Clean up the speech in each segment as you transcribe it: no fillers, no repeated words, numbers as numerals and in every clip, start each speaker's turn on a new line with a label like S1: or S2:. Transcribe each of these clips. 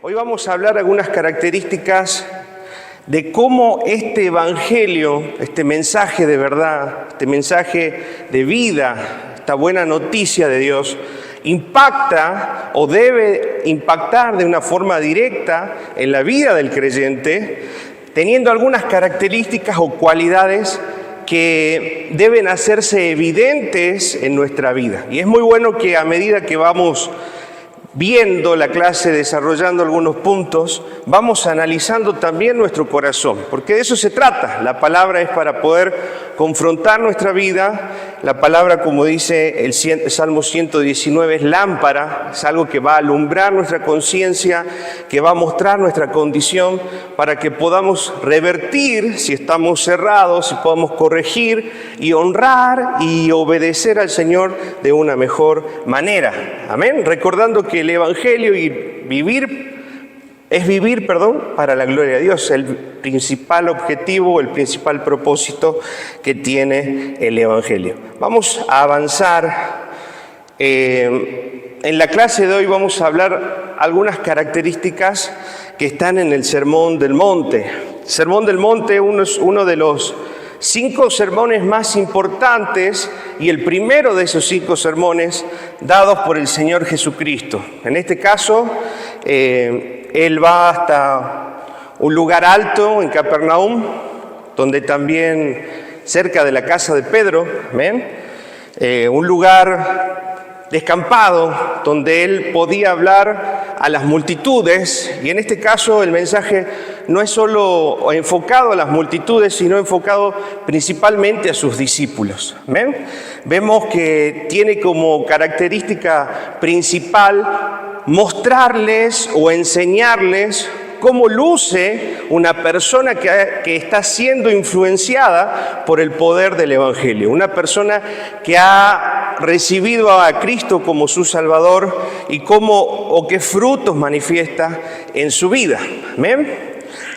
S1: Hoy vamos a hablar algunas características de cómo este evangelio, este mensaje de verdad, este mensaje de vida, esta buena noticia de Dios, impacta o debe impactar de una forma directa en la vida del creyente, teniendo algunas características o cualidades que deben hacerse evidentes en nuestra vida. Y es muy bueno que a medida que vamos viendo la clase, desarrollando algunos puntos, vamos analizando también nuestro corazón, porque de eso se trata. La palabra es para poder confrontar nuestra vida. La palabra, como dice el Salmo 119, es lámpara, es algo que va a alumbrar nuestra conciencia, que va a mostrar nuestra condición para que podamos revertir si estamos cerrados, si podamos corregir y honrar y obedecer al Señor de una mejor manera. Amén. Recordando que el Evangelio y vivir para la gloria de Dios, el principal objetivo, el principal propósito que tiene el Evangelio. Vamos a avanzar. En la clase de hoy vamos a hablar algunas características que están en el Sermón del Monte. El Sermón del Monte es uno de los 5 sermones más importantes y el primero de esos 5 sermones dados por el Señor Jesucristo. En este caso, Él va hasta un lugar alto en Capernaum, donde también cerca de la casa de Pedro, ¿ven? Un lugar descampado donde Él podía hablar a las multitudes, y en este caso el mensaje no es solo enfocado a las multitudes, sino enfocado principalmente a sus discípulos. ¿Ven? Vemos que tiene como característica principal mostrarles o enseñarles cómo luce una persona que está siendo influenciada por el poder del Evangelio. Una persona que ha recibido a Cristo como su Salvador y qué frutos manifiesta en su vida. ¿Ven?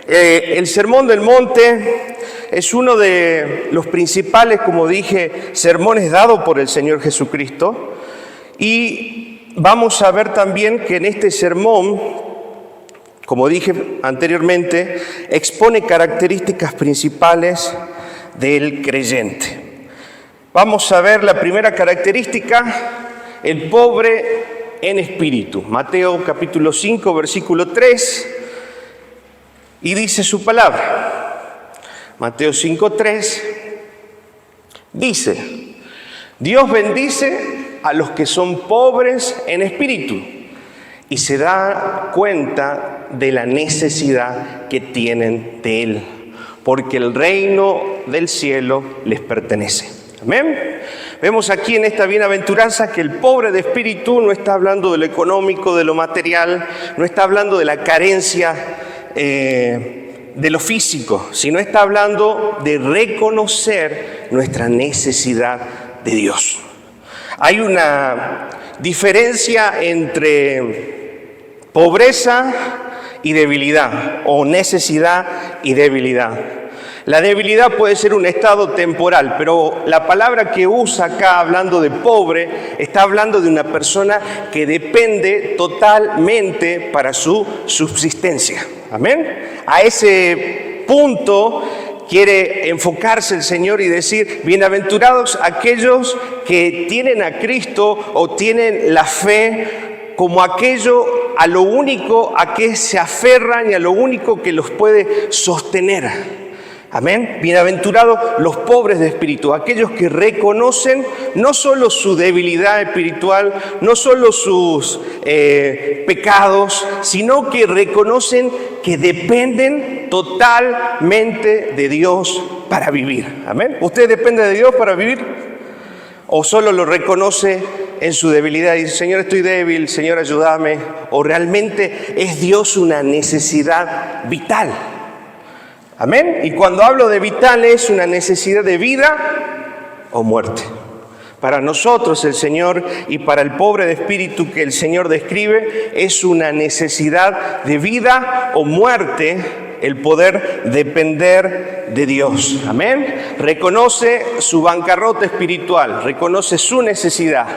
S1: El Sermón del Monte es uno de los principales, como dije, sermones dados por el Señor Jesucristo. Y vamos a ver también que en este sermón, como dije anteriormente, expone características principales del creyente. Vamos a ver la primera característica, el pobre en espíritu. Mateo capítulo 5, versículo 3, y dice su palabra. Mateo 5, 3, dice: Dios bendice a los que son pobres en espíritu y se da cuenta de la necesidad que tienen de Él, porque el reino del cielo les pertenece. Amén. Vemos aquí en esta bienaventuranza que el pobre de espíritu no está hablando de lo económico, de lo material, no está hablando de la carencia de lo físico, sino está hablando de reconocer nuestra necesidad de Dios. Hay una diferencia entre pobreza y debilidad, o necesidad y debilidad. La debilidad puede ser un estado temporal, pero la palabra que usa acá hablando de pobre, está hablando de una persona que depende totalmente para su subsistencia. Amén. A ese punto quiere enfocarse el Señor y decir: bienaventurados aquellos que tienen a Cristo o tienen la fe como aquello a lo único a que se aferran y a lo único que los puede sostener. Amén. Bienaventurados los pobres de espíritu, aquellos que reconocen no solo su debilidad espiritual, no solo sus pecados, sino que reconocen que dependen totalmente de Dios para vivir. Amén. ¿Usted depende de Dios para vivir? ¿O solo lo reconoce en su debilidad y dice: Señor, estoy débil, Señor, ayúdame? ¿O realmente es Dios una necesidad vital? Amén. Y cuando hablo de vital, es una necesidad de vida o muerte. Para nosotros el Señor, y para el pobre de espíritu que el Señor describe, es una necesidad de vida o muerte el poder depender de Dios. Amén. Reconoce su bancarrota espiritual, reconoce su necesidad.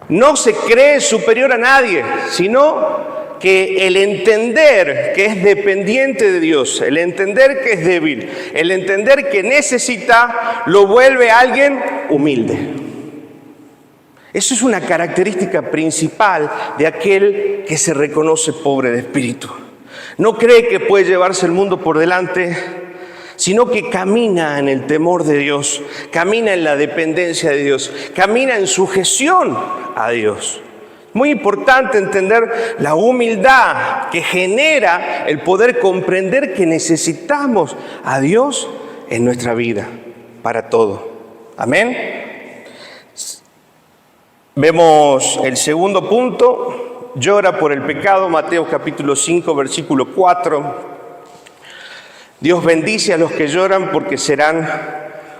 S1: No se cree superior a nadie, sino que el entender que es dependiente de Dios, el entender que es débil, el entender que necesita, lo vuelve a alguien humilde. Eso es una característica principal de aquel que se reconoce pobre de espíritu. No cree que puede llevarse el mundo por delante, sino que camina en el temor de Dios, camina en la dependencia de Dios, camina en sujeción a Dios. Muy importante entender la humildad que genera el poder comprender que necesitamos a Dios en nuestra vida para todo. Amén. Vemos el segundo punto, llora por el pecado, Mateo capítulo 5, versículo 4. Dios bendice a los que lloran porque serán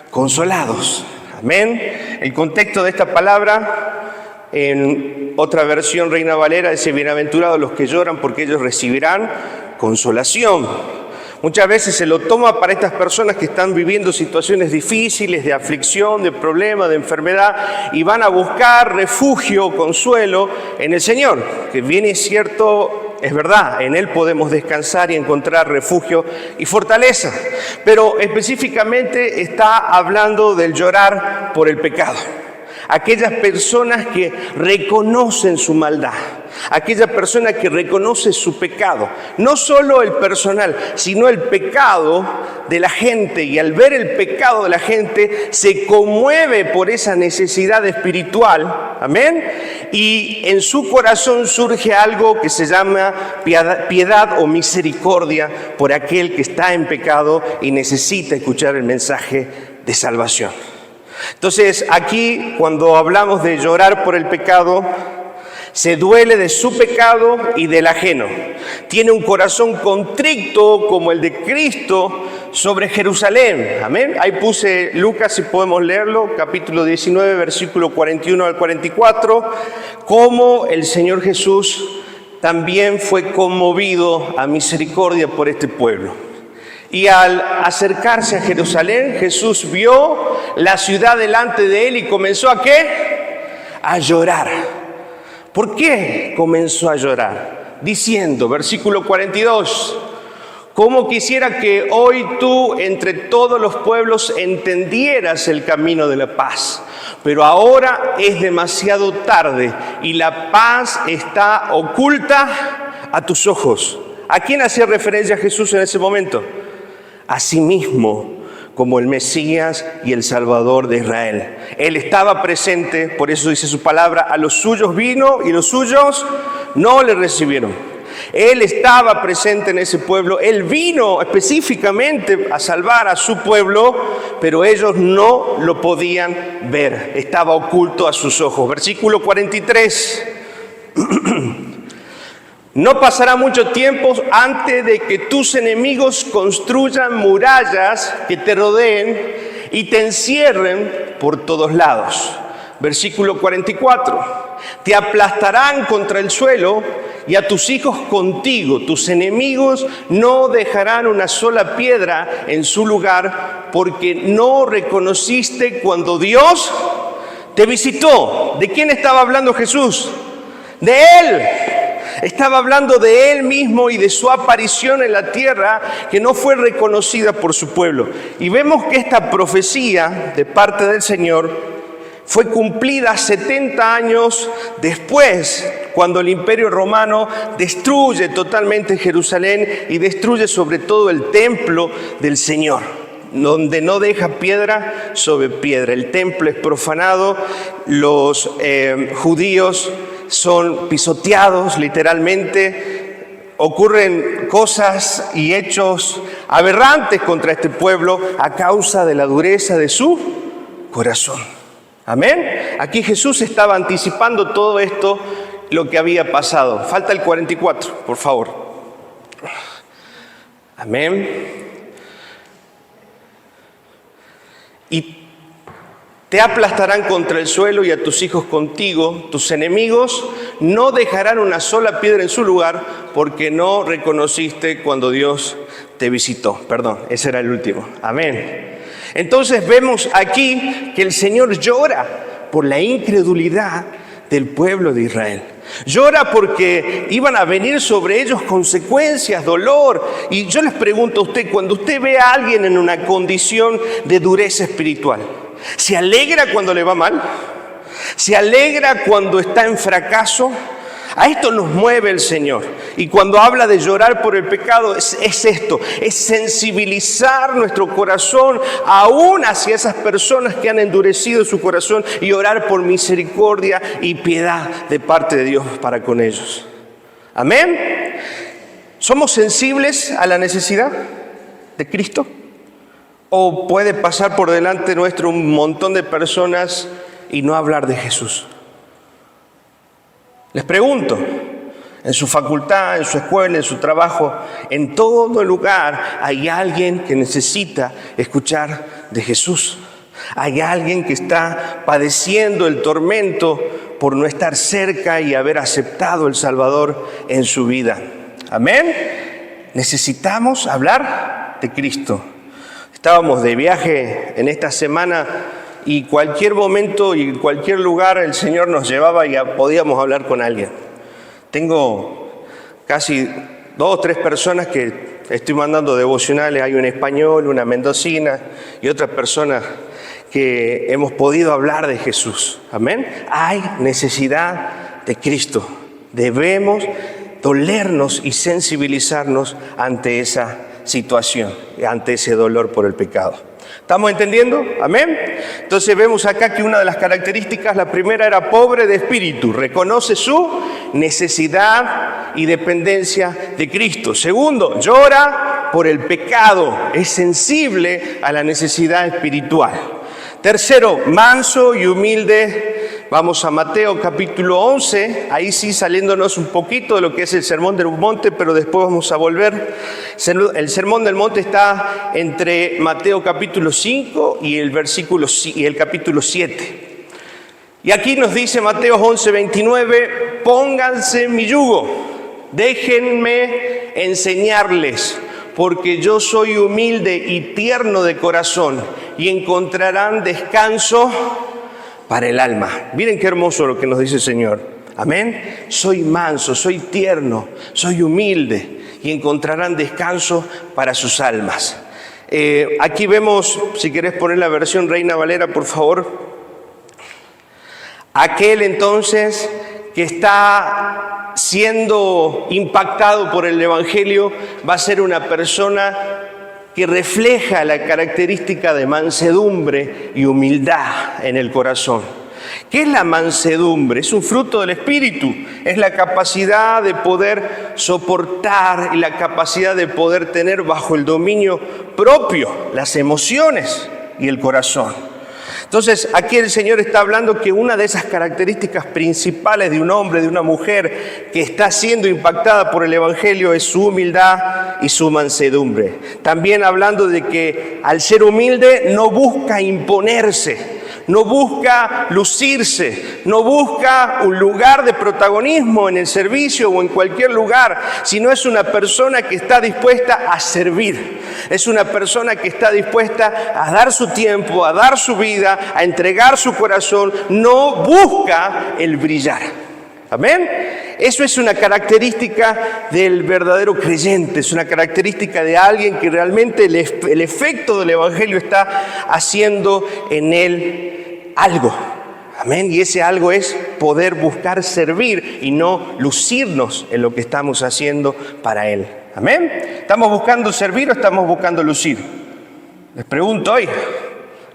S1: consolados. Amén. El contexto de esta palabra, en otra versión Reina Valera, dice: bienaventurados los que lloran porque ellos recibirán consolación. Muchas veces se lo toma para estas personas que están viviendo situaciones difíciles, de aflicción, de problema, de enfermedad, y van a buscar refugio, consuelo en el Señor, que bien es cierto, es verdad, en Él podemos descansar y encontrar refugio y fortaleza. Pero específicamente está hablando del llorar por el pecado. Aquellas personas que reconocen su maldad, aquella persona que reconoce su pecado, no solo el personal, sino el pecado de la gente, y al ver el pecado de la gente se conmueve por esa necesidad espiritual, amén, y en su corazón surge algo que se llama piedad o misericordia por aquel que está en pecado y necesita escuchar el mensaje de salvación. Entonces, aquí cuando hablamos de llorar por el pecado, se duele de su pecado y del ajeno. Tiene un corazón contrito como el de Cristo sobre Jerusalén. Amén. Ahí puse Lucas, si podemos leerlo, capítulo 19, versículo 41 al 44, cómo el Señor Jesús también fue conmovido a misericordia por este pueblo. Y al acercarse a Jerusalén, Jesús vio la ciudad delante de él y comenzó ¿a qué? A llorar. ¿Por qué comenzó a llorar? Diciendo, versículo 42, cómo quisiera que hoy tú entre todos los pueblos entendieras el camino de la paz. Pero ahora es demasiado tarde y la paz está oculta a tus ojos. ¿A quién hacía referencia Jesús en ese momento? A sí mismo como el Mesías y el Salvador de Israel. Él estaba presente, por eso dice su palabra, a los suyos vino y los suyos no le recibieron. Él estaba presente en ese pueblo, Él vino específicamente a salvar a su pueblo, pero ellos no lo podían ver, estaba oculto a sus ojos. Versículo 43. No pasará mucho tiempo antes de que tus enemigos construyan murallas que te rodeen y te encierren por todos lados. Versículo 44. Te aplastarán contra el suelo y a tus hijos contigo. Tus enemigos no dejarán una sola piedra en su lugar porque no reconociste cuando Dios te visitó. ¿De quién estaba hablando Jesús? De Él. Estaba hablando de Él mismo y de su aparición en la tierra que no fue reconocida por su pueblo. Y vemos que esta profecía de parte del Señor fue cumplida 70 años después, cuando el Imperio Romano destruye totalmente Jerusalén y destruye sobre todo el templo del Señor, donde no deja piedra sobre piedra. El templo es profanado, los judíos son pisoteados literalmente, ocurren cosas y hechos aberrantes contra este pueblo a causa de la dureza de su corazón. Amén. Aquí Jesús estaba anticipando todo esto, lo que había pasado. Falta el 44, por favor. Amén. Y te aplastarán contra el suelo y a tus hijos contigo. Tus enemigos no dejarán una sola piedra en su lugar porque no reconociste cuando Dios te visitó. Perdón, ese era el último. Amén. Entonces vemos aquí que el Señor llora por la incredulidad del pueblo de Israel. Llora porque iban a venir sobre ellos consecuencias, dolor. Y yo les pregunto a usted, cuando usted ve a alguien en una condición de dureza espiritual, ¿se alegra cuando le va mal? ¿Se alegra cuando está en fracaso? A esto nos mueve el Señor. Y cuando habla de llorar por el pecado, es esto, es sensibilizar nuestro corazón aún hacia esas personas que han endurecido su corazón y orar por misericordia y piedad de parte de Dios para con ellos. Amén. ¿Somos sensibles a la necesidad de Cristo? ¿O puede pasar por delante nuestro un montón de personas y no hablar de Jesús? Les pregunto, en su facultad, en su escuela, en su trabajo, en todo lugar hay alguien que necesita escuchar de Jesús. Hay alguien que está padeciendo el tormento por no estar cerca y haber aceptado el Salvador en su vida. Amén. Necesitamos hablar de Cristo. Estábamos de viaje en esta semana y cualquier momento y cualquier lugar el Señor nos llevaba y podíamos hablar con alguien. Tengo casi 2 o 3 personas que estoy mandando devocionales. Hay un español, una mendocina y otra persona que hemos podido hablar de Jesús. Amén. Hay necesidad de Cristo. Debemos dolernos y sensibilizarnos ante esa situación, ante ese dolor por el pecado. ¿Estamos entendiendo? Amén. Entonces vemos acá que una de las características, la primera era pobre de espíritu, reconoce su necesidad y dependencia de Cristo. Segundo, llora por el pecado, es sensible a la necesidad espiritual. Tercero, manso y humilde. Vamos a Mateo capítulo 11, ahí sí saliéndonos un poquito de lo que es el Sermón del Monte, pero después vamos a volver. El Sermón del Monte está entre Mateo capítulo 5 y el capítulo 7. Y aquí nos dice Mateo 11, 29, pónganse mi yugo, déjenme enseñarles, porque yo soy humilde y tierno de corazón, y encontrarán descanso para el alma. Miren qué hermoso lo que nos dice el Señor. Amén. Soy manso, soy tierno, soy humilde, y encontrarán descanso para sus almas. Aquí vemos, si querés poner la versión Reina Valera, por favor. Aquel entonces que está siendo impactado por el Evangelio va a ser una persona que refleja la característica de mansedumbre y humildad en el corazón. ¿Qué es la mansedumbre? Es un fruto del Espíritu, es la capacidad de poder soportar y la capacidad de poder tener bajo el dominio propio las emociones y el corazón. Entonces, aquí el Señor está hablando que una de esas características principales de un hombre, de una mujer que está siendo impactada por el Evangelio es su humildad y su mansedumbre. También hablando de que al ser humilde no busca imponerse, no busca lucirse, no busca un lugar de protagonismo en el servicio o en cualquier lugar, sino es una persona que está dispuesta a servir. Es una persona que está dispuesta a dar su tiempo, a dar su vida, a entregar su corazón. No busca el brillar. Amén. Eso es una característica del verdadero creyente, es una característica de alguien que realmente el efecto del Evangelio está haciendo en él algo. Amén. Y ese algo es poder buscar servir y no lucirnos en lo que estamos haciendo para Él. Amén. ¿Estamos buscando servir o estamos buscando lucir? Les pregunto hoy.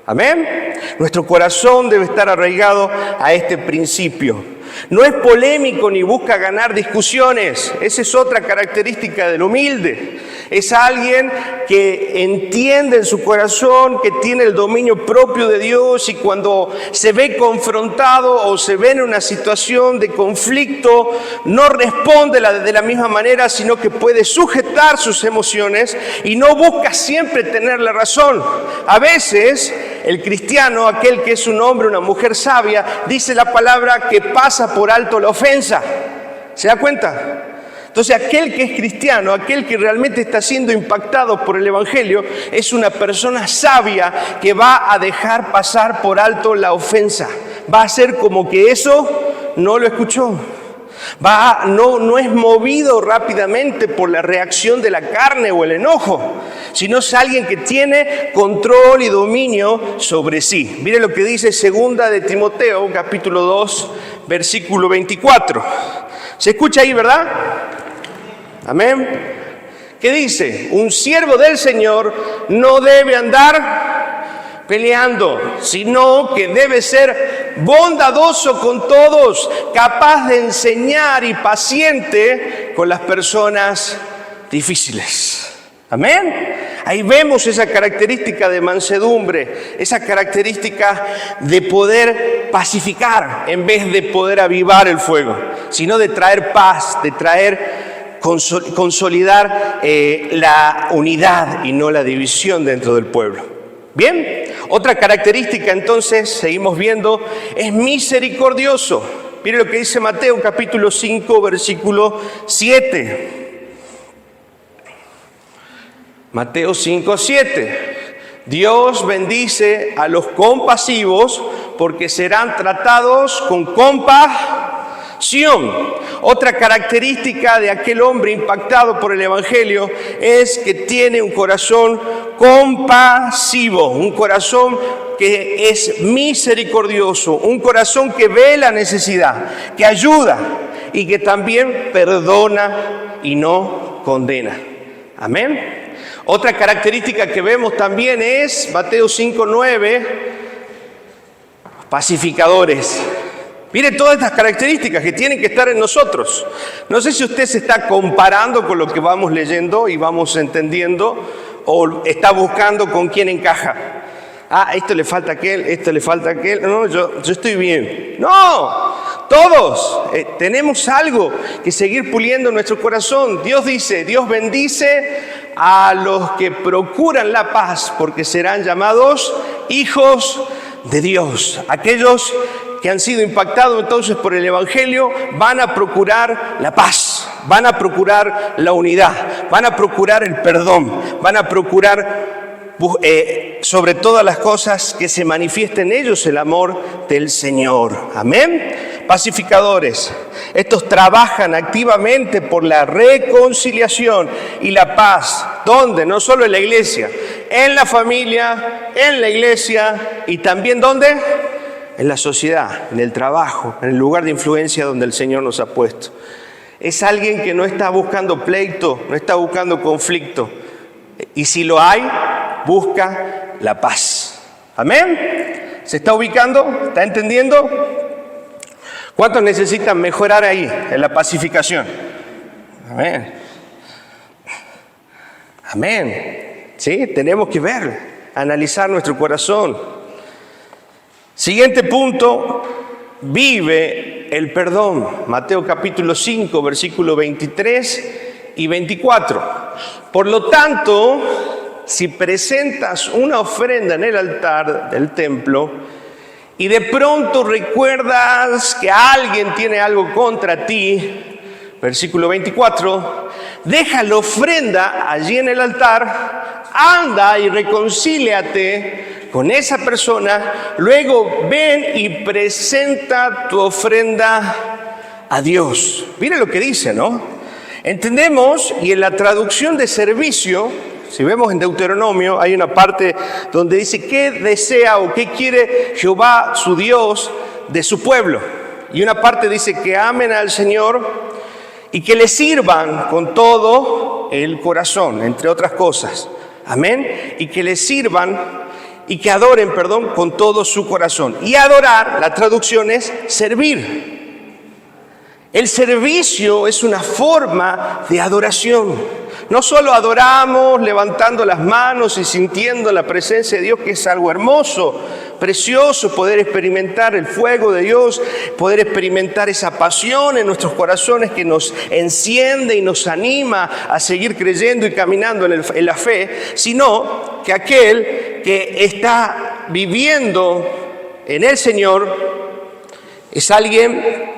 S1: Amén. Nuestro corazón debe estar arraigado a este principio. No es polémico ni busca ganar discusiones. Esa es otra característica del humilde. Es alguien que entiende en su corazón que tiene el dominio propio de Dios y cuando se ve confrontado o se ve en una situación de conflicto, no responde de la misma manera, sino que puede sujetar sus emociones y no busca siempre tener la razón. A veces el cristiano, aquel que es un hombre, una mujer sabia, dice la palabra que pasa por alto la ofensa. ¿Se da cuenta? Entonces aquel que es cristiano, aquel que realmente está siendo impactado por el Evangelio, es una persona sabia que va a dejar pasar por alto la ofensa. Va a hacer como que eso no lo escuchó. No es movido rápidamente por la reacción de la carne o el enojo, sino es alguien que tiene control y dominio sobre sí. Mire lo que dice 2 de Timoteo, capítulo 2, versículo 24. ¿Se escucha ahí, verdad? Amén. ¿Qué dice? Un siervo del Señor no debe andar peleando, sino que debe ser bondadoso con todos, capaz de enseñar y paciente con las personas difíciles. Amén. Ahí vemos esa característica de mansedumbre, esa característica de poder pacificar en vez de poder avivar el fuego, sino de traer paz, de consolidar la unidad y no la división dentro del pueblo. Bien, otra característica entonces, seguimos viendo, es misericordioso. Mire lo que dice Mateo capítulo 5, versículo 7. Mateo 5, 7. Dios bendice a los compasivos porque serán tratados con compasión. Otra característica de aquel hombre impactado por el Evangelio es que tiene un corazón compasivo, un corazón que es misericordioso, un corazón que ve la necesidad, que ayuda y que también perdona y no condena. Amén. Otra característica que vemos también es Mateo 5:9, pacificadores. Mire todas estas características que tienen que estar en nosotros. No sé si usted se está comparando con lo que vamos leyendo y vamos entendiendo, o está buscando con quién encaja. Esto le falta a aquel, esto le falta a aquel. No, yo estoy bien. No, todos tenemos algo que seguir puliendo en nuestro corazón. Dios dice, Dios bendice a los que procuran la paz, porque serán llamados hijos de Dios. Aquellos que han sido impactados entonces por el Evangelio van a procurar la paz, van a procurar la unidad, van a procurar el perdón, van a procurar sobre todas las cosas que se manifieste en ellos el amor del Señor. Amén. Pacificadores. Estos trabajan activamente por la reconciliación y la paz. ¿Dónde? No solo en la iglesia, en la familia, en la iglesia y también ¿dónde? En la sociedad, en el trabajo, en el lugar de influencia donde el Señor nos ha puesto. Es alguien que no está buscando pleito, no está buscando conflicto. Y si lo hay, busca la paz. ¿Amén? ¿Se está ubicando? ¿Está entendiendo? ¿Cuántos necesitan mejorar ahí, en la pacificación? Amén. Amén. Sí, tenemos que ver, analizar nuestro corazón. Siguiente punto, vive el perdón. Mateo capítulo 5, versículo 23 y 24. Por lo tanto, si presentas una ofrenda en el altar del templo y de pronto recuerdas que alguien tiene algo contra ti, versículo 24, deja la ofrenda allí en el altar, anda y reconcíliate con esa persona, luego ven y presenta tu ofrenda a Dios. Mire lo que dice, ¿no? Entendemos, y en la traducción de servicio, si vemos en Deuteronomio, hay una parte donde dice qué desea o qué quiere Jehová, su Dios, de su pueblo. Y una parte dice que amen al Señor y que le sirvan con todo el corazón, entre otras cosas. Amén. Y que le sirvan y que adoren, con todo su corazón. Y adorar, la traducción es servir. El servicio es una forma de adoración. No solo adoramos levantando las manos y sintiendo la presencia de Dios, que es algo hermoso, precioso, poder experimentar el fuego de Dios, poder experimentar esa pasión en nuestros corazones que nos enciende y nos anima a seguir creyendo y caminando en la fe, sino que aquel que está viviendo en el Señor es alguien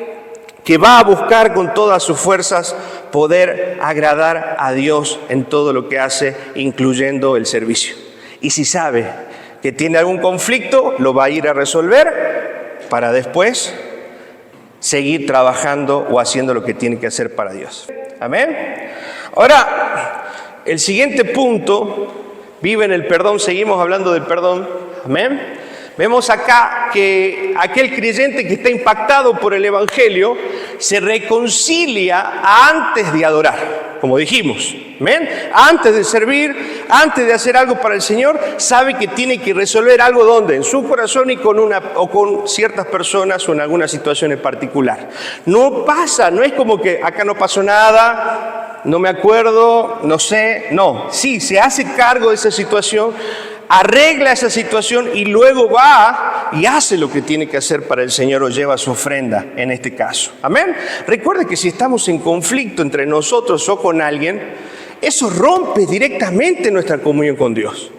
S1: que va a buscar con todas sus fuerzas poder agradar a Dios en todo lo que hace, incluyendo el servicio. Y si sabe que tiene algún conflicto, lo va a ir a resolver para después seguir trabajando o haciendo lo que tiene que hacer para Dios. Amén. Ahora, el siguiente punto, vive en el perdón, seguimos hablando del perdón. Amén. Vemos acá que aquel creyente que está impactado por el Evangelio se reconcilia antes de adorar, como dijimos. ¿Ven? Antes de servir, antes de hacer algo para el Señor, sabe que tiene que resolver algo ¿dónde? En su corazón y con ciertas personas o en alguna situación en particular. No pasa, no es como que acá no pasó nada, no me acuerdo, no sé, no. Sí, se hace cargo de esa situación, arregla esa situación y luego va y hace lo que tiene que hacer para el Señor o lleva su ofrenda en este caso. Amén. Recuerde que si estamos en conflicto entre nosotros o con alguien, eso rompe directamente nuestra comunión con Dios.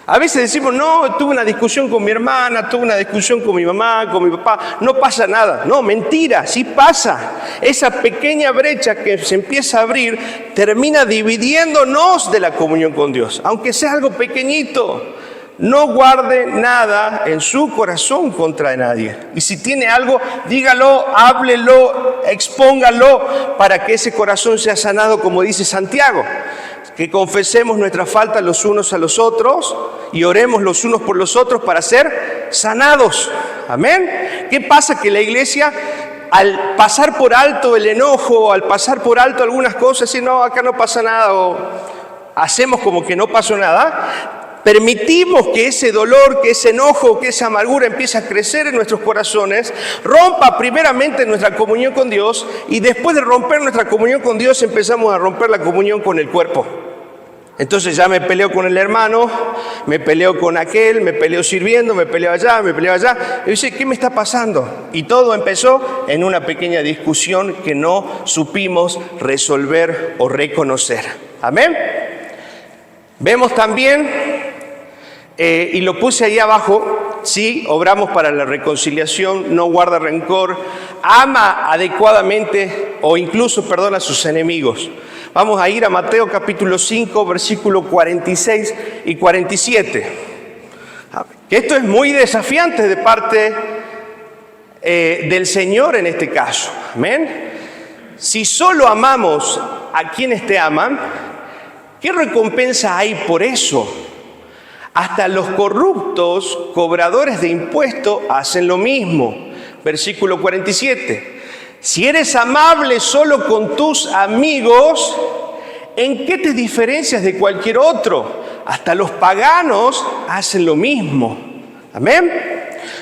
S1: A veces decimos, no, tuve una discusión con mi hermana, tuve una discusión con mi mamá, con mi papá, no pasa nada. No, mentira, sí pasa. Esa pequeña brecha que se empieza a abrir termina dividiéndonos de la comunión con Dios, aunque sea algo pequeñito. No guarde nada en su corazón contra nadie. Y si tiene algo, dígalo, háblelo, expóngalo para que ese corazón sea sanado, como dice Santiago. Que confesemos nuestras faltas los unos a los otros y oremos los unos por los otros para ser sanados. Amén. ¿Qué pasa? Que la iglesia, al pasar por alto el enojo, al pasar por alto algunas cosas, y no, acá no pasa nada, o hacemos como que no pasó nada, permitimos que ese dolor, que ese enojo, que esa amargura empiece a crecer en nuestros corazones, rompa primeramente nuestra comunión con Dios y después de romper nuestra comunión con Dios empezamos a romper la comunión con el cuerpo. Entonces ya me peleo con el hermano, me peleo con aquel, me peleo sirviendo, me peleo allá, me peleo allá. Y dice, ¿qué me está pasando? Y todo empezó en una pequeña discusión que no supimos resolver o reconocer. Amén. Vemos también, y lo puse ahí abajo, sí, obramos para la reconciliación, no guarda rencor, ama adecuadamente o incluso perdona a sus enemigos. Vamos a ir a Mateo capítulo 5, versículo 46 y 47. Que esto es muy desafiante de parte del Señor en este caso. Amén. Si solo amamos a quienes te aman, ¿qué recompensa hay por eso? Hasta los corruptos cobradores de impuestos hacen lo mismo. Versículo 47. Si eres amable solo con tus amigos, ¿en qué te diferencias de cualquier otro? Hasta los paganos hacen lo mismo. Amén.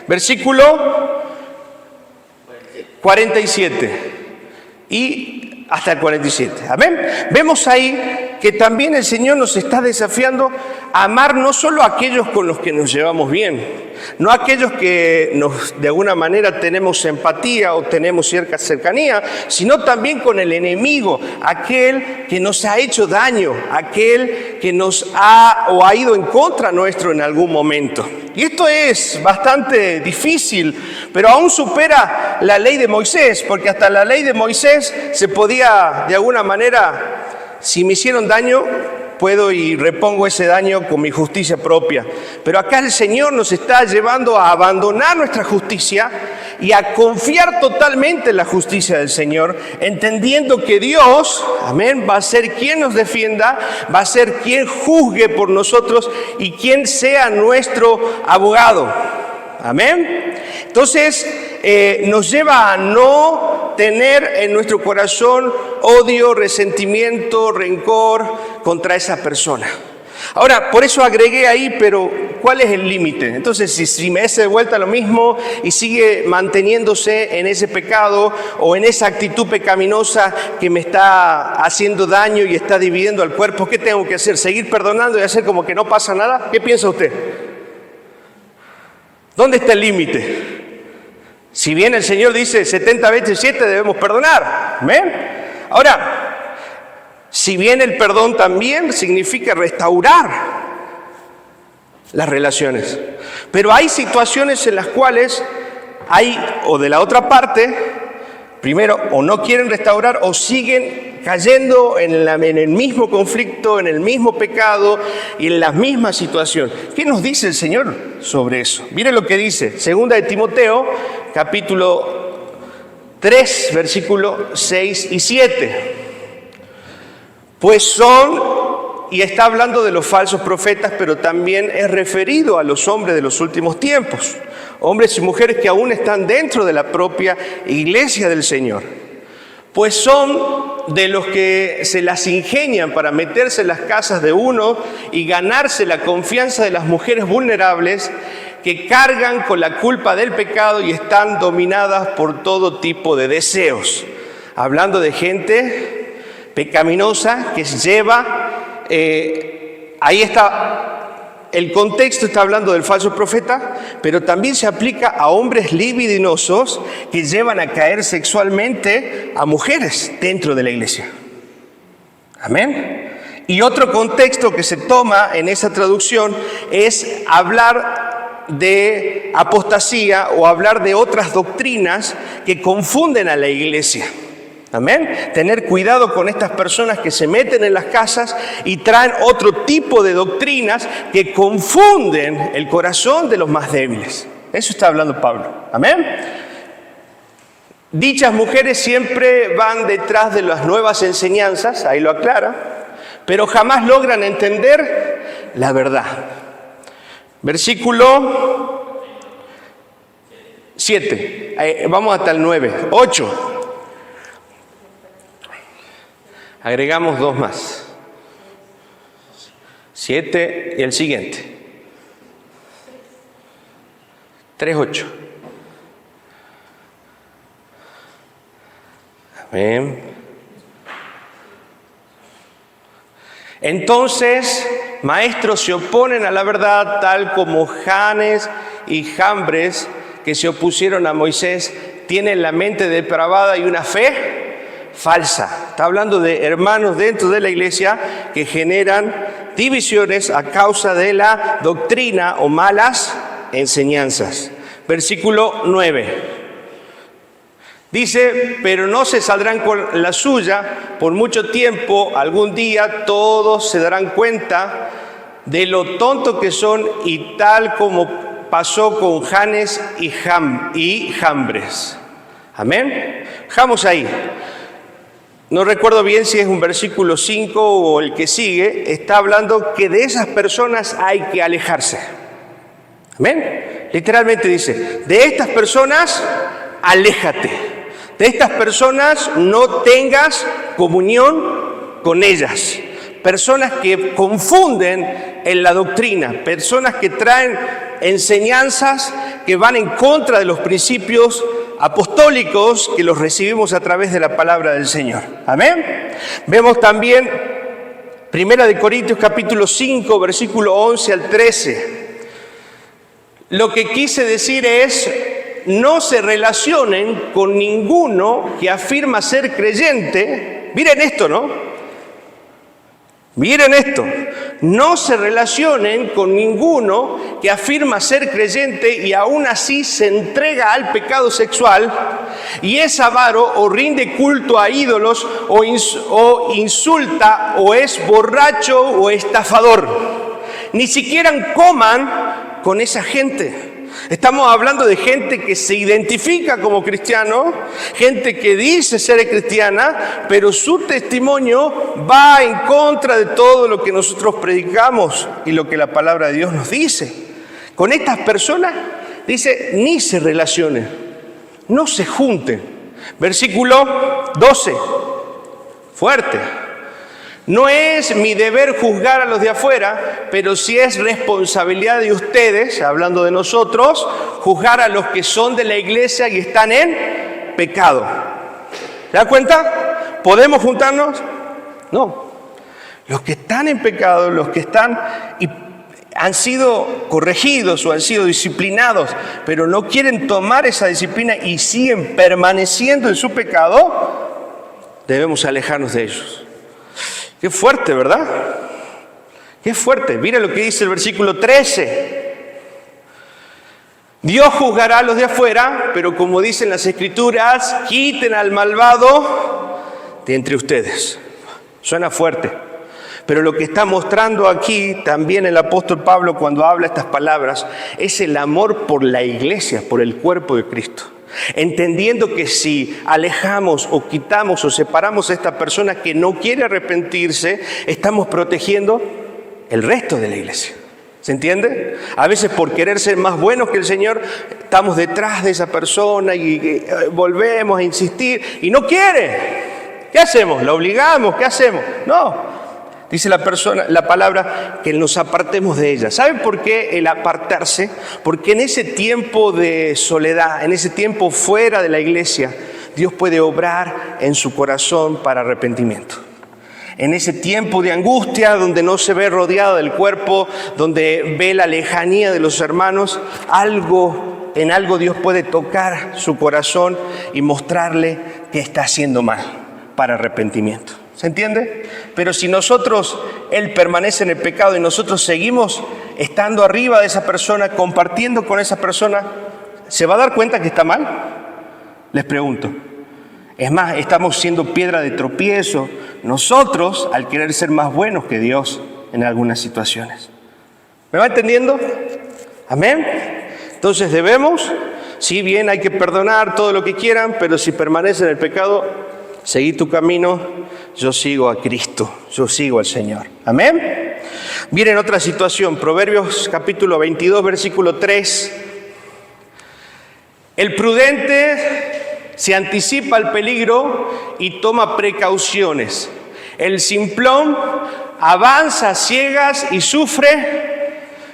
S1: Versículo 47 y hasta el 47. Amén. Vemos ahí que también el Señor nos está desafiando a amar no solo a aquellos con los que nos llevamos bien, no a aquellos que de alguna manera tenemos empatía o tenemos cierta cercanía, sino también con el enemigo, aquel que nos ha hecho daño, aquel que nos ha ido en contra nuestro en algún momento. Y esto es bastante difícil, pero aún supera la ley de Moisés, porque hasta la ley de Moisés se podía de alguna manera, si me hicieron daño, puedo y repongo ese daño con mi justicia propia. Pero acá el Señor nos está llevando a abandonar nuestra justicia y a confiar totalmente en la justicia del Señor, entendiendo que Dios, amén, va a ser quien nos defienda, va a ser quien juzgue por nosotros y quien sea nuestro abogado. Amén. Entonces, nos lleva a no tener en nuestro corazón odio, resentimiento, rencor contra esa persona. Ahora, por eso agregué ahí, pero ¿cuál es el límite? Entonces, si me hace de vuelta lo mismo y sigue manteniéndose en ese pecado o en esa actitud pecaminosa que me está haciendo daño y está dividiendo al cuerpo, ¿qué tengo que hacer? ¿Seguir perdonando y hacer como que no pasa nada? ¿Qué piensa usted? ¿Dónde está el límite? Si bien el Señor dice 70 veces 7 debemos perdonar. ¿Amén? Ahora, si bien el perdón también significa restaurar las relaciones, pero hay situaciones en las cuales hay, o de la otra parte, primero, o no quieren restaurar o siguen cayendo en el mismo conflicto, en el mismo pecado y en la misma situación. ¿Qué nos dice el Señor sobre eso? Mire lo que dice, 2 de Timoteo, capítulo 3, versículo 6 y 7. Pues son, y está hablando de los falsos profetas, pero también es referido a los hombres de los últimos tiempos, hombres y mujeres que aún están dentro de la propia iglesia del Señor. Pues son de los que se las ingenian para meterse en las casas de uno y ganarse la confianza de las mujeres vulnerables que cargan con la culpa del pecado y están dominadas por todo tipo de deseos. Hablando de gente pecaminosa que se lleva, ahí está. El contexto está hablando del falso profeta, pero también se aplica a hombres libidinosos que llevan a caer sexualmente a mujeres dentro de la iglesia. Amén. Y otro contexto que se toma en esa traducción es hablar de apostasía o hablar de otras doctrinas que confunden a la iglesia. Amén. Tener cuidado con estas personas que se meten en las casas y traen otro tipo de doctrinas que confunden el corazón de los más débiles. Eso está hablando Pablo. Amén. Dichas mujeres siempre van detrás de las nuevas enseñanzas, ahí lo aclara, pero jamás logran entender la verdad. Versículo 7. Vamos hasta el 9. 8. Agregamos 2 más. 7 y el siguiente. 3:8. Amén. Entonces, maestros se oponen a la verdad, tal como Janes y Jambres, que se opusieron a Moisés, tienen la mente depravada y una fe falsa. Está hablando de hermanos dentro de la iglesia que generan divisiones a causa de la doctrina o malas enseñanzas. Versículo 9. Dice, pero no se saldrán con la suya por mucho tiempo. Algún día todos se darán cuenta de lo tontos que son, y tal como pasó con Janes y Jambres. Amén. Dejamos ahí. No recuerdo bien si es un versículo 5 o el que sigue. Está hablando que de esas personas hay que alejarse. Amén. Literalmente dice, de estas personas aléjate. De estas personas no tengas comunión con ellas. Personas que confunden en la doctrina, personas que traen enseñanzas que van en contra de los principios apostólicos que los recibimos a través de la palabra del Señor. Amén. Vemos también 1 Corintios capítulo 5, versículo 11 al 13. Lo que quise decir es, no se relacionen con ninguno que afirma ser creyente. Miren esto, ¿no? Miren esto, no se relacionen con ninguno que afirma ser creyente y aún así se entrega al pecado sexual y es avaro o rinde culto a ídolos o insulta o es borracho o estafador. Ni siquiera coman con esa gente. Estamos hablando de gente que se identifica como cristiano, gente que dice ser cristiana, pero su testimonio va en contra de todo lo que nosotros predicamos y lo que la palabra de Dios nos dice. Con estas personas, dice, ni se relacionen, no se junten. Versículo 12, fuerte. No es mi deber juzgar a los de afuera, pero sí es responsabilidad de ustedes, hablando de nosotros, juzgar a los que son de la iglesia y están en pecado. ¿Se da cuenta? ¿Podemos juntarnos? No. Los que están en pecado, los que están y han sido corregidos o han sido disciplinados, pero no quieren tomar esa disciplina y siguen permaneciendo en su pecado, debemos alejarnos de ellos. Qué fuerte, ¿verdad? Qué fuerte. Mira lo que dice el versículo 13. Dios juzgará a los de afuera, pero como dicen las Escrituras, quiten al malvado de entre ustedes. Suena fuerte, pero lo que está mostrando aquí también el apóstol Pablo cuando habla estas palabras es el amor por la iglesia, por el cuerpo de Cristo. Entendiendo que si alejamos o quitamos o separamos a esta persona que no quiere arrepentirse, estamos protegiendo el resto de la iglesia. ¿Se entiende? A veces por querer ser más buenos que el Señor, estamos detrás de esa persona y volvemos a insistir y no quiere. ¿Qué hacemos? ¿La obligamos? ¿Qué hacemos? No. Dice la palabra, que nos apartemos de ella. ¿Saben por qué el apartarse? Porque en ese tiempo de soledad, en ese tiempo fuera de la iglesia, Dios puede obrar en su corazón para arrepentimiento. En ese tiempo de angustia, donde no se ve rodeado del cuerpo, donde ve la lejanía de los hermanos, en algo Dios puede tocar su corazón y mostrarle que está haciendo mal para arrepentimiento. ¿Se entiende? Pero si Él permanece en el pecado y nosotros seguimos estando arriba de esa persona, compartiendo con esa persona, ¿se va a dar cuenta que está mal? Les pregunto. Es más, estamos siendo piedra de tropiezo nosotros al querer ser más buenos que Dios en algunas situaciones. ¿Me va entendiendo? Amén. Entonces debemos, si bien hay que perdonar todo lo que quieran, pero si permanece en el pecado, seguí tu camino, yo sigo a Cristo, yo sigo al Señor. Amén. Miren otra situación, Proverbios capítulo 22, versículo 3. El prudente se anticipa al peligro y toma precauciones. El simplón avanza a ciegas y sufre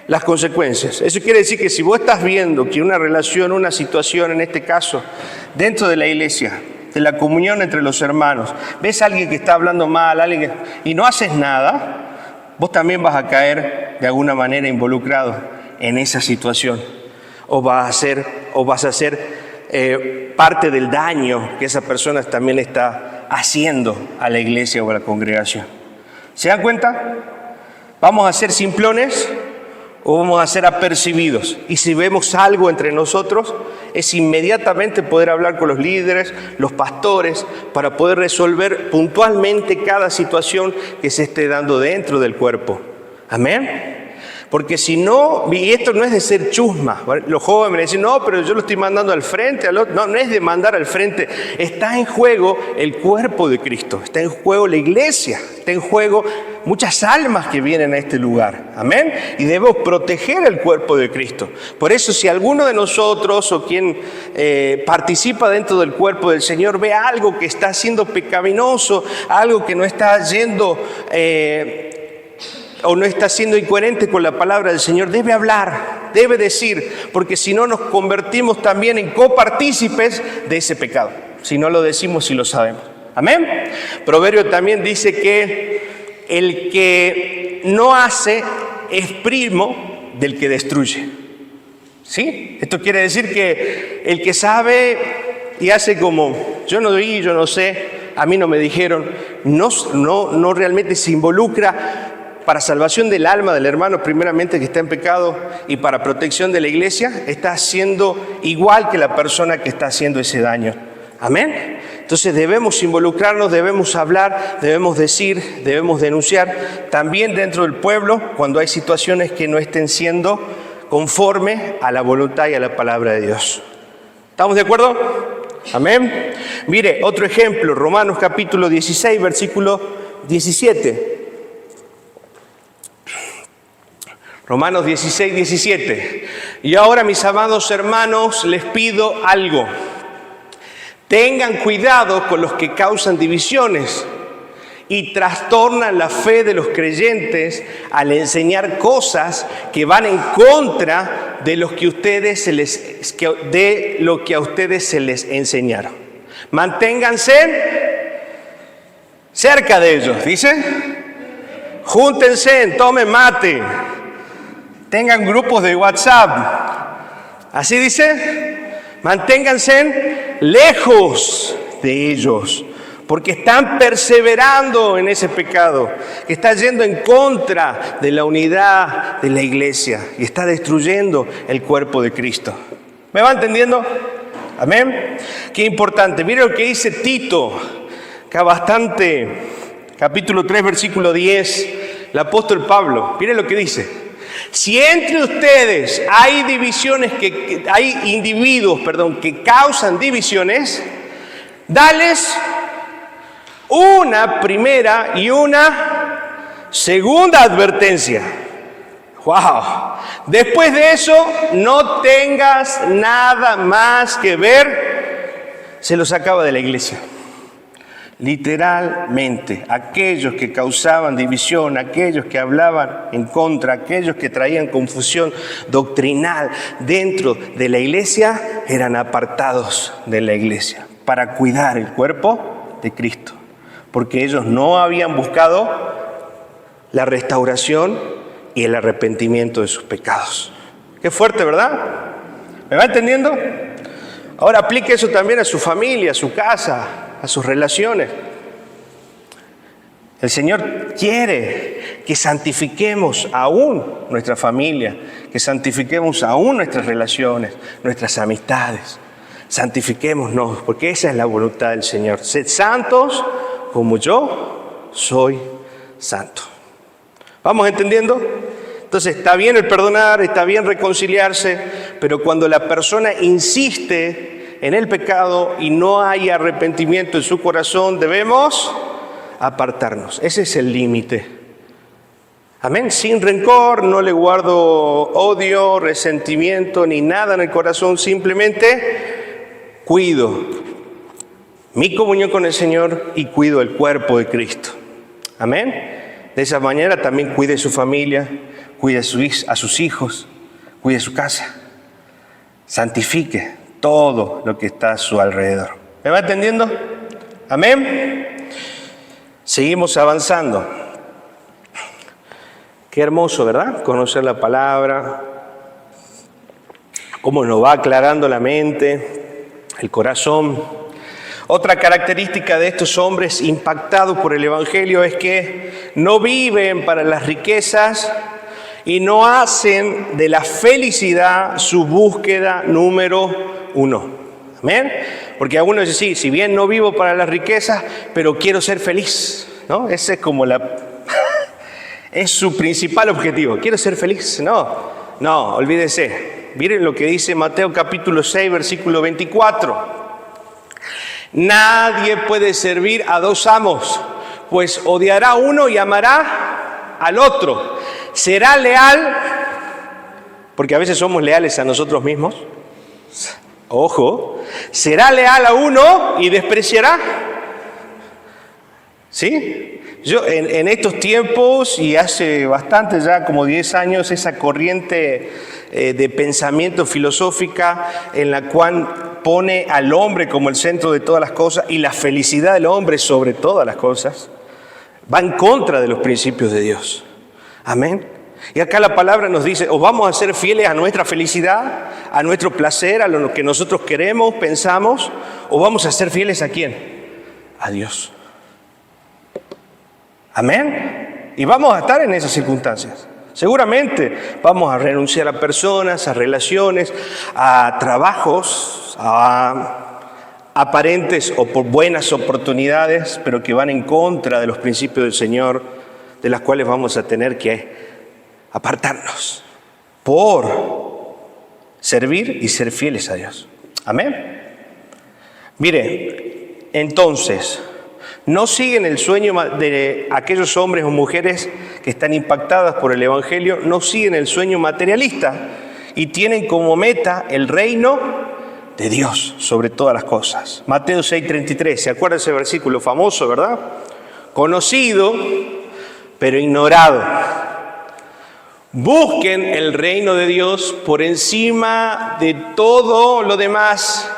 S1: las consecuencias. Eso quiere decir que si vos estás viendo que una relación, una situación, en este caso, dentro de la iglesia, de la comunión entre los hermanos, ves a alguien que está hablando mal, y no haces nada, vos también vas a caer de alguna manera involucrado en esa situación. O vas a ser parte del daño que esa persona también está haciendo a la iglesia o a la congregación. ¿Se dan cuenta? ¿Vamos a ser simplones o vamos a ser apercibidos? Y si vemos algo entre nosotros, es inmediatamente poder hablar con los líderes, los pastores, para poder resolver puntualmente cada situación que se esté dando dentro del cuerpo. Amén. Porque si no, y esto no es de ser chusma, los jóvenes me dicen, no, pero yo lo estoy mandando al frente, al otro. No es de mandar al frente, está en juego el cuerpo de Cristo, está en juego la iglesia, está en juego muchas almas que vienen a este lugar, amén, y debemos proteger el cuerpo de Cristo. Por eso si alguno de nosotros o quien participa dentro del cuerpo del Señor ve algo que está siendo pecaminoso, algo que no está yendo o no está siendo incoherente con la palabra del Señor, debe hablar, debe decir, porque si no nos convertimos también en copartícipes de ese pecado, si no lo decimos y lo sabemos. Amén. Proverbio también dice que el que no hace es primo del que destruye. ¿Sí? Esto quiere decir que el que sabe y hace como, yo no vi, yo no sé, a mí no me dijeron, no realmente se involucra para salvación del alma del hermano, primeramente que está en pecado, y para protección de la iglesia, está haciendo igual que la persona que está haciendo ese daño. Amén. Entonces debemos involucrarnos, debemos hablar, debemos decir, debemos denunciar. También dentro del pueblo, cuando hay situaciones que no estén siendo conforme a la voluntad y a la palabra de Dios. ¿Estamos de acuerdo? Amén. Mire, otro ejemplo, Romanos capítulo 16, versículo 17. Romanos 16, 17. Y ahora, mis amados hermanos, les pido algo. Tengan cuidado con los que causan divisiones y trastornan la fe de los creyentes al enseñar cosas que van en contra de lo que a ustedes se les enseñaron. Manténganse cerca de ellos, dice. Júntense, tomen mate. Tengan grupos de WhatsApp. Así dice. Manténganse lejos de ellos, porque están perseverando en ese pecado, que está yendo en contra de la unidad de la iglesia y está destruyendo el cuerpo de Cristo. ¿Me va entendiendo? Amén. Qué importante. Mire lo que dice Tito, que bastante, capítulo 3, versículo 10, el apóstol Pablo. Mire lo que dice. Si entre ustedes hay divisiones, hay individuos, que causan divisiones, dales una primera y una segunda advertencia. ¡Wow! Después de eso, no tengas nada más que ver. Se los sacaba de la iglesia. Literalmente, aquellos que causaban división, aquellos que hablaban en contra, aquellos que traían confusión doctrinal dentro de la iglesia, eran apartados de la iglesia para cuidar el cuerpo de Cristo. Porque ellos no habían buscado la restauración y el arrepentimiento de sus pecados. Qué fuerte, ¿verdad? ¿Me va entendiendo? Ahora aplique eso también a su familia, a su casa, a sus relaciones. El Señor quiere que santifiquemos aún nuestra familia, que santifiquemos aún nuestras relaciones, nuestras amistades. Santifiquémonos, porque esa es la voluntad del Señor. Sed santos como yo soy santo. ¿Vamos entendiendo? Entonces está bien el perdonar, está bien reconciliarse, pero cuando la persona insiste en el pecado y no hay arrepentimiento en su corazón, debemos apartarnos. Ese es el límite. Amén. Sin rencor, no le guardo odio, resentimiento ni nada en el corazón, simplemente cuido mi comunión con el Señor y cuido el cuerpo de Cristo. Amén. De esa manera también cuide su familia, cuide a sus hijos, cuide su casa. Santifique todo lo que está a su alrededor. ¿Me va entendiendo? Amén. Seguimos avanzando. Qué hermoso, ¿verdad? Conocer la palabra, cómo nos va aclarando la mente, el corazón. Otra característica de estos hombres impactados por el Evangelio es que no viven para las riquezas y no hacen de la felicidad su búsqueda número uno. ¿Amén? Porque algunos dicen, sí, si bien no vivo para las riquezas, pero quiero ser feliz, ¿no? Ese es como es su principal objetivo. ¿Quiero ser feliz? No, olvídense. Miren lo que dice Mateo capítulo 6, versículo 24. Nadie puede servir a dos amos, pues odiará a uno y amará al otro. Será leal, porque a veces somos leales a nosotros mismos. Ojo, será leal a uno y despreciará. ¿Sí? Yo en estos tiempos, y hace bastante ya, como 10 años, esa corriente de pensamiento filosófica en la cual pone al hombre como el centro de todas las cosas y la felicidad del hombre sobre todas las cosas, va en contra de los principios de Dios. Amén. Y acá la palabra nos dice, o vamos a ser fieles a nuestra felicidad, a nuestro placer, a lo que nosotros queremos, pensamos, o vamos a ser fieles ¿a quién? A Dios. Amén. Y vamos a estar en esas circunstancias. Seguramente vamos a renunciar a personas, a relaciones, a trabajos, a aparentes o por buenas oportunidades, pero que van en contra de los principios del Señor, de las cuales vamos a tener que apartarnos por servir y ser fieles a Dios. Amén. Mire, entonces, no siguen el sueño de aquellos hombres o mujeres que están impactadas por el Evangelio, no siguen el sueño materialista y tienen como meta el reino de Dios sobre todas las cosas. Mateo 6:33, ¿se acuerda ese versículo famoso, verdad? Conocido, pero ignorado. Busquen el reino de Dios por encima de todo lo demás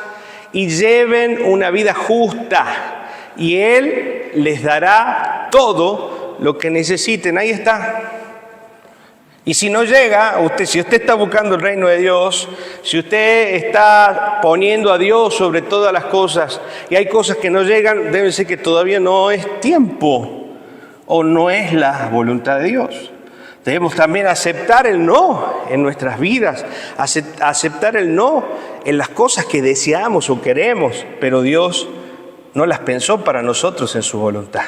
S1: y lleven una vida justa. Y Él les dará todo lo que necesiten. Ahí está. Y si no llega, si usted está buscando el reino de Dios, si usted está poniendo a Dios sobre todas las cosas y hay cosas que no llegan, debe ser que todavía no es tiempo o no es la voluntad de Dios. Debemos también aceptar el no en nuestras vidas, aceptar el no en las cosas que deseamos o queremos, pero Dios no las pensó para nosotros en su voluntad.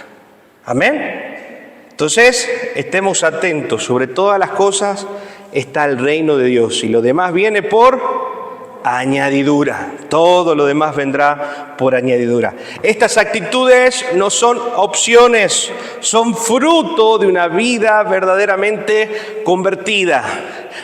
S1: Amén. Entonces, estemos atentos. Sobre todas las cosas está el reino de Dios y lo demás viene por añadidura. Todo lo demás vendrá por añadidura. Estas actitudes no son opciones, son fruto de una vida verdaderamente convertida.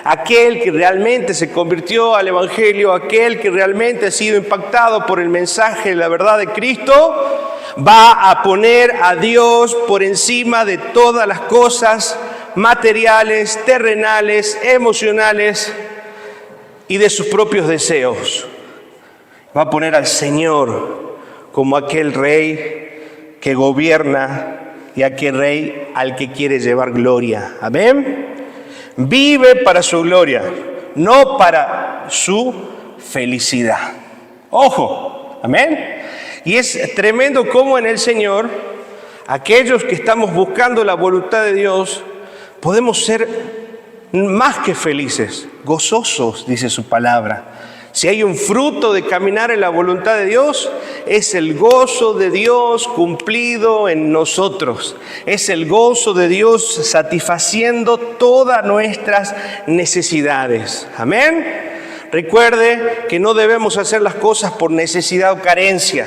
S1: Aquel que realmente se convirtió al Evangelio, aquel que realmente ha sido impactado por el mensaje de la verdad de Cristo, va a poner a Dios por encima de todas las cosas materiales, terrenales, emocionales y de sus propios deseos. Va a poner al Señor como aquel rey que gobierna y aquel rey al que quiere llevar gloria. Amén. Vive para su gloria, no para su felicidad. Ojo, amén. Y es tremendo cómo en el Señor, aquellos que estamos buscando la voluntad de Dios, podemos ser más que felices, gozosos, dice su palabra. Si hay un fruto de caminar en la voluntad de Dios, es el gozo de Dios cumplido en nosotros. Es el gozo de Dios satisfaciendo todas nuestras necesidades. Amén. Recuerde que no debemos hacer las cosas por necesidad o carencia.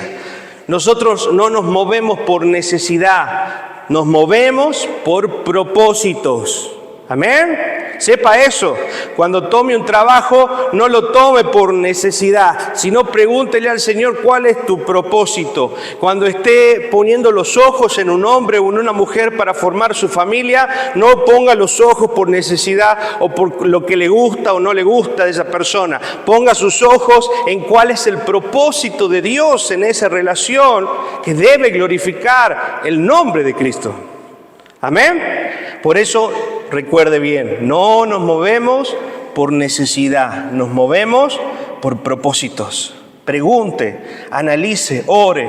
S1: Nosotros no nos movemos por necesidad, nos movemos por propósitos. Amén. Sepa eso. Cuando tome un trabajo, no lo tome por necesidad, sino pregúntele al Señor cuál es tu propósito. Cuando esté poniendo los ojos en un hombre o en una mujer para formar su familia, no ponga los ojos por necesidad o por lo que le gusta o no le gusta de esa persona. Ponga sus ojos en cuál es el propósito de Dios en esa relación que debe glorificar el nombre de Cristo. Amén. Por eso, recuerde bien, no nos movemos por necesidad, nos movemos por propósitos. Pregunte, analice, ore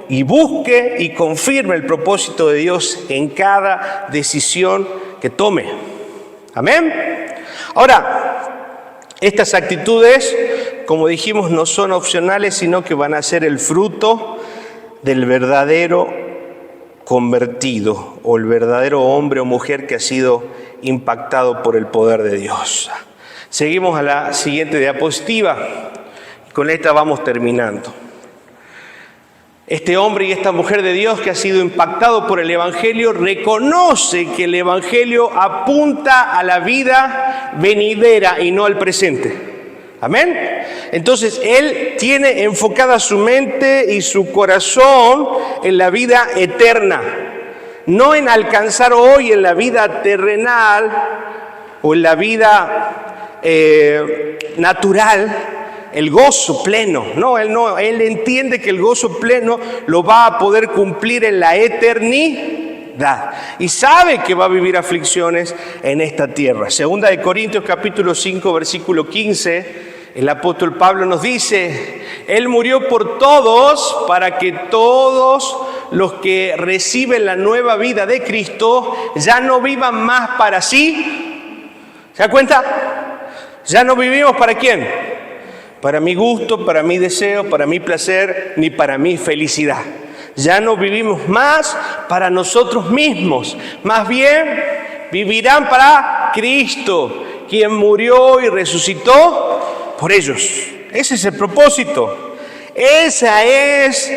S1: y busque y confirme el propósito de Dios en cada decisión que tome. Amén. Ahora, estas actitudes, como dijimos, no son opcionales, sino que van a ser el fruto del verdadero convertido o el verdadero hombre o mujer que ha sido impactado por el poder de Dios. Seguimos a la siguiente diapositiva. Con esta vamos terminando. Este hombre y esta mujer de Dios que ha sido impactado por el Evangelio reconoce que el Evangelio apunta a la vida venidera y no al presente. Amén. Entonces, él tiene enfocada su mente y su corazón en la vida eterna, no en alcanzar hoy en la vida terrenal o en la vida natural el gozo pleno. No, él entiende que el gozo pleno lo va a poder cumplir en la eternidad y sabe que va a vivir aflicciones en esta tierra. Segunda de Corintios capítulo 5 versículo 15. El apóstol Pablo nos dice, Él murió por todos para que todos los que reciben la nueva vida de Cristo ya no vivan más para sí. ¿Se da cuenta? Ya no vivimos para quién. Para mi gusto, para mi deseo, para mi placer, ni para mi felicidad. Ya no vivimos más para nosotros mismos. Más bien, vivirán para Cristo, quien murió y resucitó por ellos. Ese es el propósito. Esa es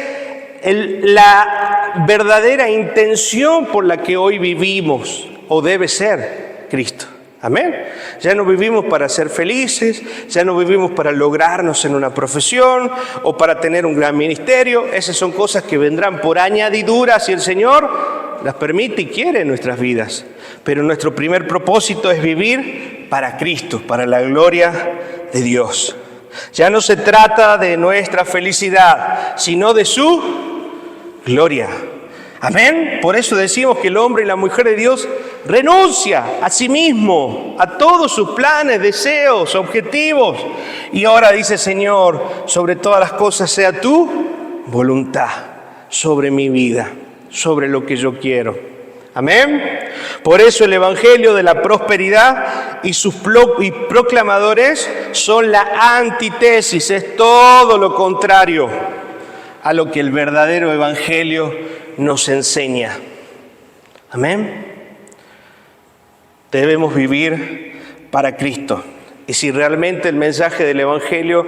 S1: la verdadera intención por la que hoy vivimos, o debe ser Cristo. Amén. Ya no vivimos para ser felices, ya no vivimos para lograrnos en una profesión o para tener un gran ministerio. Esas son cosas que vendrán por añadidura si el Señor las permite y quiere en nuestras vidas. Pero nuestro primer propósito es vivir para Cristo, para la gloria de Dios. Ya no se trata de nuestra felicidad, sino de su gloria. Amén. Por eso decimos que el hombre y la mujer de Dios renuncia a sí mismo, a todos sus planes, deseos, objetivos. Y ahora dice, Señor, sobre todas las cosas sea tu voluntad sobre mi vida, sobre lo que yo quiero. Amén. Por eso el Evangelio de la prosperidad y sus proclamadores son la antítesis, es todo lo contrario a lo que el verdadero Evangelio nos enseña. Amén. Debemos vivir para Cristo. Y si realmente el mensaje del Evangelio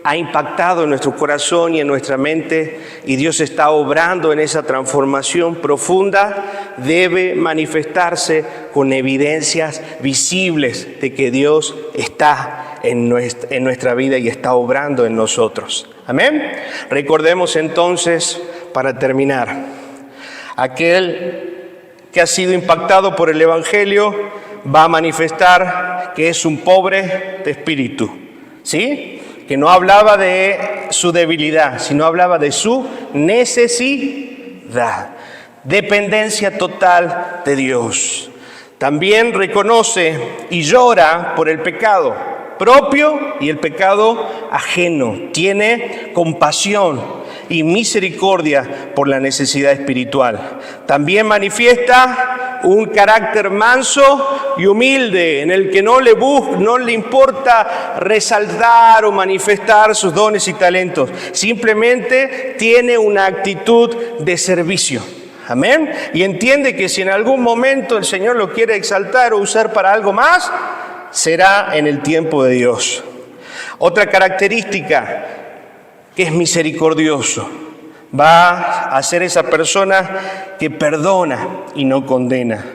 S1: ha impactado en nuestro corazón y en nuestra mente, y Dios está obrando en esa transformación profunda, debe manifestarse con evidencias visibles de que Dios está en nuestra vida y está obrando en nosotros. Amén. Recordemos entonces, para terminar, aquel que ha sido impactado por el Evangelio va a manifestar que es un pobre de espíritu, ¿sí? Que no hablaba de su debilidad, sino hablaba de su necesidad, dependencia total de Dios. También reconoce y llora por el pecado propio y el pecado ajeno. Tiene compasión y misericordia por la necesidad espiritual. También manifiesta un carácter manso y humilde, en el que no le importa resaltar o manifestar sus dones y talentos. Simplemente tiene una actitud de servicio. Amén. Y entiende que si en algún momento el Señor lo quiere exaltar o usar para algo más, será en el tiempo de Dios. Otra característica, que es misericordioso. Va a ser esa persona que perdona y no condena.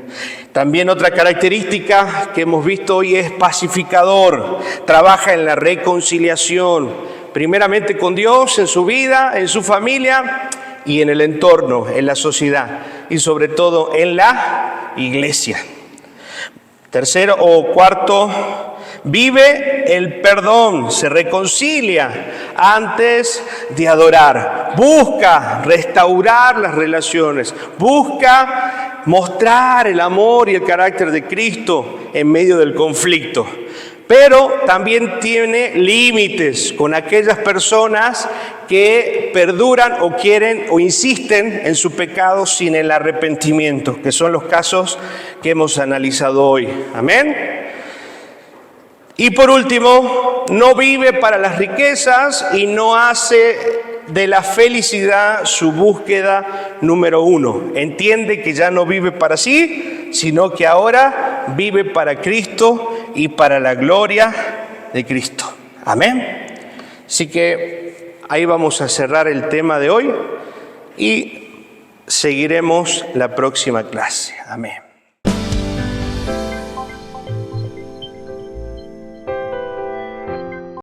S1: También otra característica que hemos visto hoy es pacificador. Trabaja en la reconciliación, primeramente con Dios, en su vida, en su familia y en el entorno, en la sociedad y sobre todo en la iglesia. Tercero o cuarto, vive el perdón, se reconcilia antes de adorar, busca restaurar las relaciones, busca mostrar el amor y el carácter de Cristo en medio del conflicto. Pero también tiene límites con aquellas personas que perduran o quieren o insisten en su pecado sin el arrepentimiento, que son los casos que hemos analizado hoy. Amén. Y por último, no vive para las riquezas y no hace de la felicidad su búsqueda número uno. Entiende que ya no vive para sí, sino que ahora vive para Cristo y para la gloria de Cristo. Amén. Así que ahí vamos a cerrar el tema de hoy y seguiremos la próxima clase. Amén.